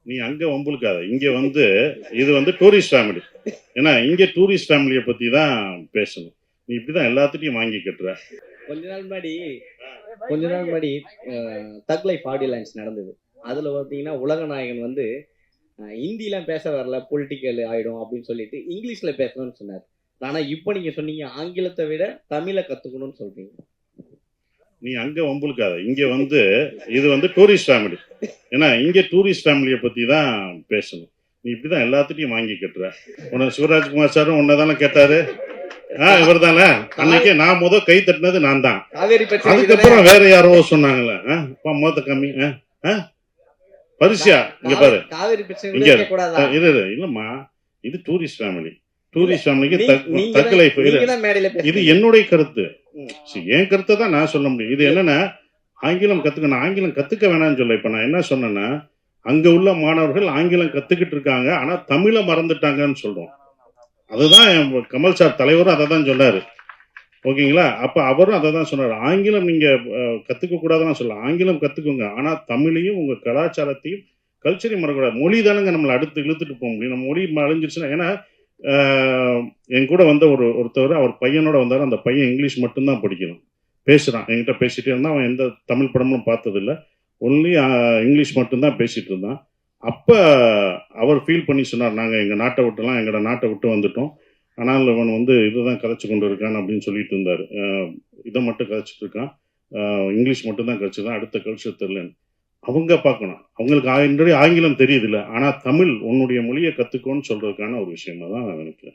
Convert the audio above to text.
நீ அங்க வம்புழுக்காத. இங்க வந்து இது வந்து டூரிஸ்ட் ஃபேமிலி. ஏன்னா இங்க டூரிஸ்ட் ஃபேமிலியை பத்தி தான் பேசணும். நீ இப்படிதான் எல்லாத்துட்டையும் வாங்கி கட்டுற. கொஞ்ச நாள் முன்னாடி கொஞ்ச நாள் முன்னாடி தக் லைஃப் ஆடியோ லான்ச் நடந்தது. அதுல பார்த்தீங்கன்னா உலகநாயகன் வந்து ஹிந்திலாம் பேச வரல, பொலிட்டிக்கல் ஆயிடும் அப்படின்னு சொல்லிட்டு இங்கிலீஷ்ல பேசணும்னு சொன்னார். ஆனா இப்போ நீங்க சொன்னீங்க ஆங்கிலத்தை விட தமிழை கத்துக்கணும்னு சொல்றீங்க. நீ அங்க வம்புழுக்காத. இங்க வந்து இது வந்து டூரிஸ்ட் ஃபேமிலி. ஏன்னா இங்க டூரிஸ்ட் ஃபேமிலியை பத்தி தான் பேசணும். நீ இப்படிதான் எல்லாத்துட்டையும் வாங்கி கட்டுற. உன்னை சிவராஜ்குமார் சாரும் உன்னதானே கேட்டாரு. இவர் தானே அன்னைக்கு நான் கை தட்டினது நான் தான். காவேரி பிரச்சனை அதுக்கப்புறம் வேற யாரோ சொன்னாங்களே மொத்த கம்மி பரிசியா இங்க பாரு. காவேரி பிரச்சனை இங்க கேட்க கூடாதா? இல்லம்மா, இது டூரிஸ்ட் ஃபேமிலி. டூரிஸ்ட் ஃபேமிலிக்கு நீங்க தக்க லைஃப் தான் மேடையில இது என்னுடைய கருத்து. என் கருத்தை தான் நான் சொல்ல முடியும். இது என்னன்னா ஆங்கிலம் கத்துக்கணும். ஆங்கிலம் கத்துக்க வேணாம்னு சொல்ல. இப்ப நான் என்ன சொன்னேன்னா அங்க உள்ள மாணவர்கள் ஆங்கிலம் கத்துக்கிட்டு இருக்காங்க, ஆனா தமிழை மறந்துட்டாங்கன்னு சொல்றோம். அதுதான் கமல் சார் தலைவரும் அதை தான் சொன்னாரு. ஓகேங்களா? அப்ப அவரும் அதை தான் சொன்னாரு. ஆங்கிலம் நீங்க கத்துக்க கூடாதுன்னு சொல்ல. ஆங்கிலம் கத்துக்கோங்க, ஆனா தமிழையும் உங்க கலாச்சாரத்தையும் கல்ச்சரையும் மறக்கக்கூடாது. மொழி தானங்க நம்மளை அடுத்து இழுத்துட்டு போக முடியும். நம்ம மொழி அழிஞ்சிருச்சுன்னா, ஏன்னா என் கூட வந்த ஒருத்தவர் அவர் பையனோட வந்தார். அந்த பையன் இங்கிலீஷ் மட்டும்தான் படிக்கணும், பேசுறான். என்கிட்ட பேசிட்டே இருந்தான். அவன் எந்த தமிழ் படமும் பார்த்ததில்லை, ஒன்லி இங்கிலீஷ் மட்டும்தான் பேசிட்டு இருந்தான். அப்ப அவர் ஃபீல் பண்ணி சொன்னார், நாங்கள் எங்கள் நாட்டை விட்டுலாம் எங்களோட நாட்டை விட்டு வந்துட்டோம், ஆனால் அவன் வந்து இதுதான் கதைச்சு கொண்டு இருக்கான் அப்படின்னு சொல்லிட்டு இருந்தார். இதை மட்டும் கதைச்சிட்டு இருக்கான், இங்கிலீஷ் மட்டும்தான் கதைச்சுதான், அடுத்த கல்ச்சர் தெரியலன்னு. அவங்க பார்க்கணும். அவங்களுக்கு ஆங்கிலம் தெரியுது இல்லை, ஆனால் தமிழ் உன்னுடைய மொழியை கற்றுக்கோன்னு சொல்றதுக்கான ஒரு விஷயமா தான் நான் நினைக்கிறேன்.